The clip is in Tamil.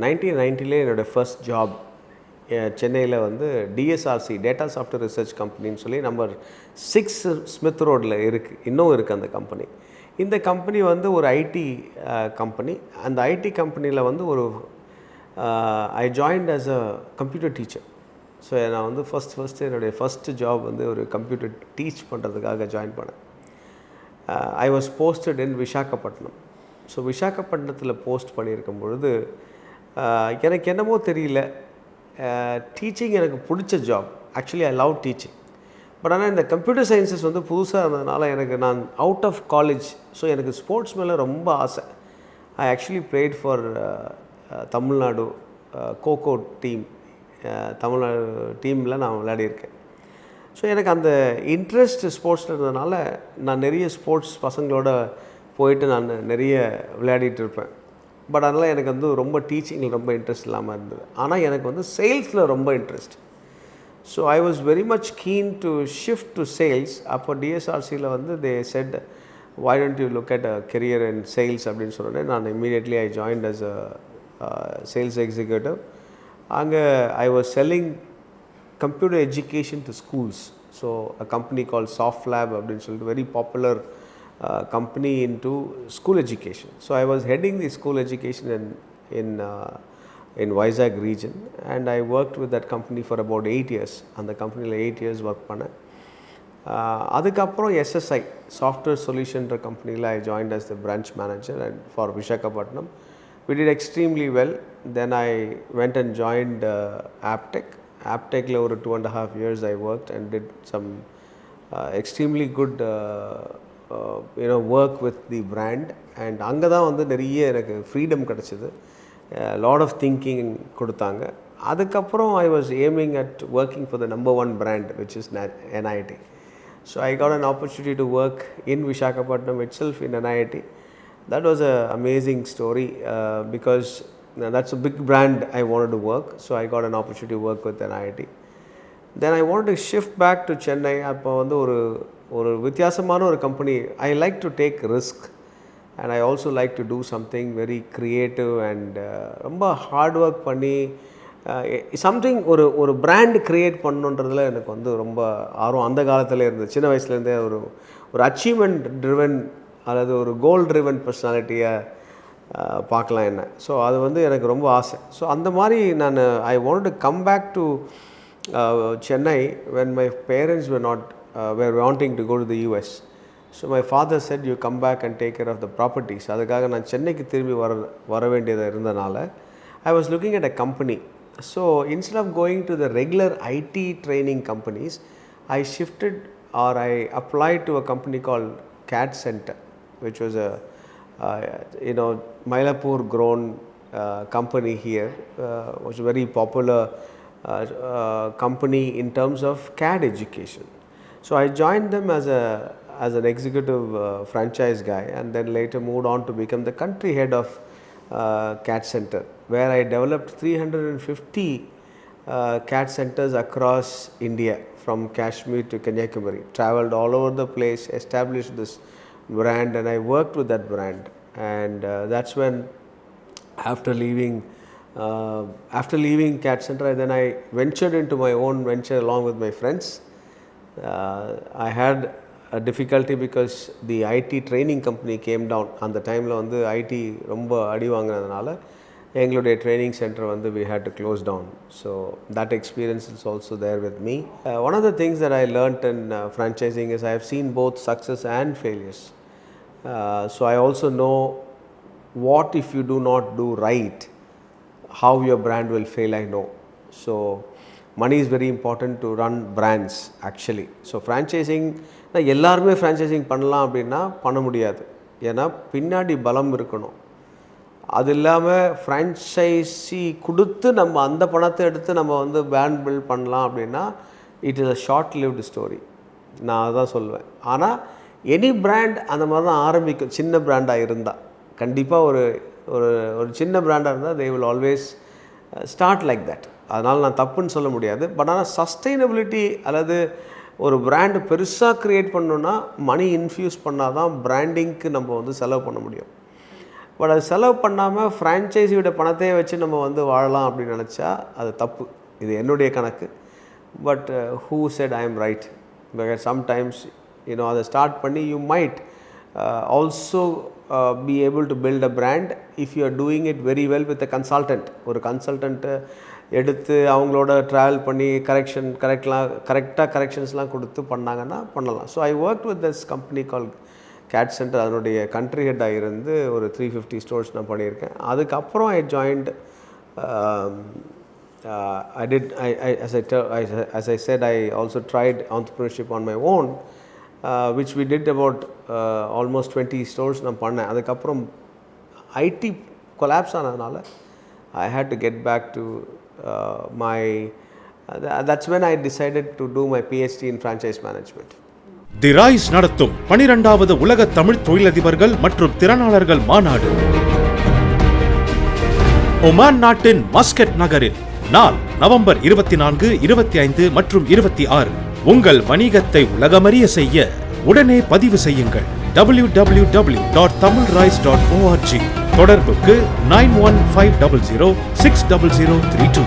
1990 என்னோடய ஃபர்ஸ்ட் ஜாப் சென்னையில் வந்து டிஎஸ்ஆர்சி டேட்டா சாஃப்ட்வேர் ரிசர்ச் கம்பெனின்னு சொல்லி நம்பர் 6 ஸ்மித் ரோடில் இருக்குது, இன்னும் இருக்குது அந்த கம்பெனி. இந்த கம்பெனி வந்து ஒரு ஐடி கம்பெனி. அந்த ஐடி கம்பெனியில் வந்து ஒரு I joined as a computer teacher. So நான் வந்து ஃபஸ்ட்டு என்னுடைய ஃபஸ்ட்டு ஜாப் வந்து ஒரு கம்ப்யூட்டர் டீச் பண்ணுறதுக்காக ஜாயின் பண்ணேன். I was posted in Visakhapatnam. So விசாகப்பட்டினத்தில் போஸ்ட் பண்ணியிருக்கும் பொழுது எனக்கு என்னமோ தெரியல, டீச்சிங் எனக்கு பிடிச்ச job. Actually I love teaching. But ஆனால் இந்த கம்ப்யூட்டர் சயின்சஸ் வந்து புதுசாக இருந்ததுனால எனக்கு நான் அவுட் ஆஃப் காலேஜ், ஸோ எனக்கு ஸ்போர்ட்ஸ் மேலே ரொம்ப ஆசை. I actually plate for Tamil Nadu cocoa team. Tamil Nadu டீமில் நான் விளையாடியிருக்கேன். ஸோ எனக்கு அந்த இன்ட்ரெஸ்ட் ஸ்போர்ட்ஸில் இருந்ததுனால நான் நிறைய ஸ்போர்ட்ஸ் பசங்களோட போயிட்டு நான் நிறைய விளையாடிட்டு இருப்பேன். பட் அதனால் எனக்கு வந்து ரொம்ப டீச்சிங்கில் ரொம்ப இன்ட்ரெஸ்ட் இல்லாமல் இருந்தது. ஆனால் எனக்கு வந்து சேல்ஸில் ரொம்ப interest. So I was very much keen to shift to sales. அப்போ டிஎஸ்ஆர்சியில் வந்து they said why don't you look at a career in sales அப்படின்னு சொன்னேன். நான் immediately I joined as a sales executive. அங்கே I was selling computer education to schools. So a company called SoftLab அப்படின்னு சொல்லிட்டு very popular company into school education. So I was heading the school education in Vizag region, and I worked with that company for about 8 years. அந்த கம்பெனியில் 8 years ஒர்க் பண்ணேன். அதுக்கப்புறம் எஸ்எஸ்ஐ சாஃப்ட்வேர் சொல்யூஷன்ற கம்பெனியில் I joined as the branch manager and for Visakhapatnam. We did extremely well. Then I went and joined Aptech. ஆப்டெக்கில் ஒரு 2.5 years I worked and did some extremely good work with the brand. அண்ட் அங்கே தான் வந்து நிறைய எனக்கு ஃப்ரீடம் கிடச்சிது. லாட் ஆஃப் திங்கிங் கொடுத்தாங்க. அதுக்கப்புறம் I was aiming at working for the number 1 brand which is NIIT. So I got an opportunity to work in Visakhapatnam itself in NIIT. That was an amazing story because that's a big brand I wanted to work. So I got an opportunity to work with NIIT. Then I wanted to shift back to Chennai. அப்போ வந்து ஒரு வித்தியாசமான ஒரு company. I like to take risk and I also like to do something very creative and ரொம்ப ஹார்ட் ஒர்க் பண்ணி சம்திங் ஒரு பிராண்ட் க்ரியேட் பண்ணுன்றதில் எனக்கு வந்து ரொம்ப ஆர்வம் அந்த காலத்தில் இருந்தது. சின்ன வயசுலேருந்தே ஒரு அச்சீவ்மெண்ட் ட்ரிவன் அல்லது ஒரு கோல் ட்ரிவன் பர்சனாலிட்டியை பார்க்கலாம் என்ன. ஸோ அது வந்து எனக்கு ரொம்ப ஆசை. ஸோ அந்த மாதிரி நான் I want to come back to Chennai when my parents were wanting to go to the US. So my father said you come back and take care of the properties. அதுக்காக நான் சென்னைக்கு திரும்பி வர வேண்டியதாக இருந்தனால I was looking at a company. So instead of going to the regular IT training companies, I shifted or I applied to a company called CAD Center, which was a Mylapore grown company here. Was a very popular company in terms of CAD education. So I joined them as an executive franchise guy, and then later moved on to become the country head of CAD Center, where I developed 350 CAD centers across India, from Kashmir to Kanyakumari. Traveled all over the place, established this brand, and I worked with that brand. And that's when, after leaving CAD Center, then I ventured into my own venture along with my friends. I had a difficulty because the IT training company came down. அந்த டைமில் வந்து ஐடி ரொம்ப அடி வாங்கினதுனால எங்களுடைய ட்ரைனிங் சென்டர் வந்து we had to close down. So that experience is also there with me. One of the things that I learnt in franchising is I have seen both success and failures. So I also know what if you do not do right, how your brand will fail. I know. So money is very important to run brands actually. So franchising, எல்லாருமே ஃப்ரான்ச்சைசிங் பண்ணலாம் அப்படின்னா பண்ண முடியாது. ஏன்னா பின்னாடி பலம் இருக்கணும். அது இல்லாமல் ஃப்ரான்ச்சைசி கொடுத்து நம்ம அந்த பணத்தை எடுத்து நம்ம வந்து பிராண்ட் பில்ட் பண்ணலாம் அப்படின்னா it is a short lived story. நான் அதான் சொல்லுவேன். ஆனால் எனி பிராண்ட் அந்த மாதிரி தான் ஆரம்பிக்கும். சின்ன பிராண்டாக இருந்தால் கண்டிப்பாக ஒரு சின்ன பிராண்டாக இருந்தால் they will always start like that. அதனால் நான் தப்புன்னு சொல்ல முடியாது. பட் ஆனால் சஸ்டைனபிலிட்டி அல்லது ஒரு பிராண்டு பெருசாக க்ரியேட் பண்ணணுன்னா மணி இன்ஃப்யூஸ் பண்ணால் தான் பிராண்டிங்க்கு நம்ம வந்து செலவு பண்ண முடியும். பட் அது செலவு பண்ணாமல் ஃப்ரான்ச்சைஸியோட பணத்தையே வச்சு நம்ம வந்து வாழலாம் அப்படின்னு நினச்சா அது தப்பு. இது என்னுடைய கணக்கு. But who set I am right? Because sometimes அதை ஸ்டார்ட் பண்ணி you might also be able to build a brand if you are doing it very well with a consultant. ஒரு கன்சல்டண்ட்டை எடுத்து அவங்களோட ட்ராவல் பண்ணி கரெக்டாக கரெக்ஷன்ஸ்லாம் கொடுத்து பண்ணாங்கன்னா பண்ணலாம். So I work with this company call gate centre. அதனுடைய கண்ட்ரி ஹெட்டாக இருந்து ஒரு 350 ஸ்டோர்ஸ் நான் பண்ணியிருக்கேன். அதுக்கப்புறம் I joined as I said, I also tried entrepreneurship on my own, which we did about almost 20 stores நான் பண்ணேன். அதுக்கப்புறம் ஐடி கொலாப்ஸ் ஆனதுனால I had to get back to that's when I decided to do my PhD in franchise management. The Royce நடத்தும் 12வது உலக தமிழ் தொழிலதிபர்கள் மற்றும் திறனாளர்கள் மாநாடு ஒமான் நாட்டின் மஸ்கட் நகரில் நாள் நவம்பர் 24, 25 மற்றும் 26. உங்கள் வணிகத்தை உலகமறிய செய்ய உடனே பதிவு செய்யுங்கள். www.tamilrise.org. தொடர்புக்கு 9150060032.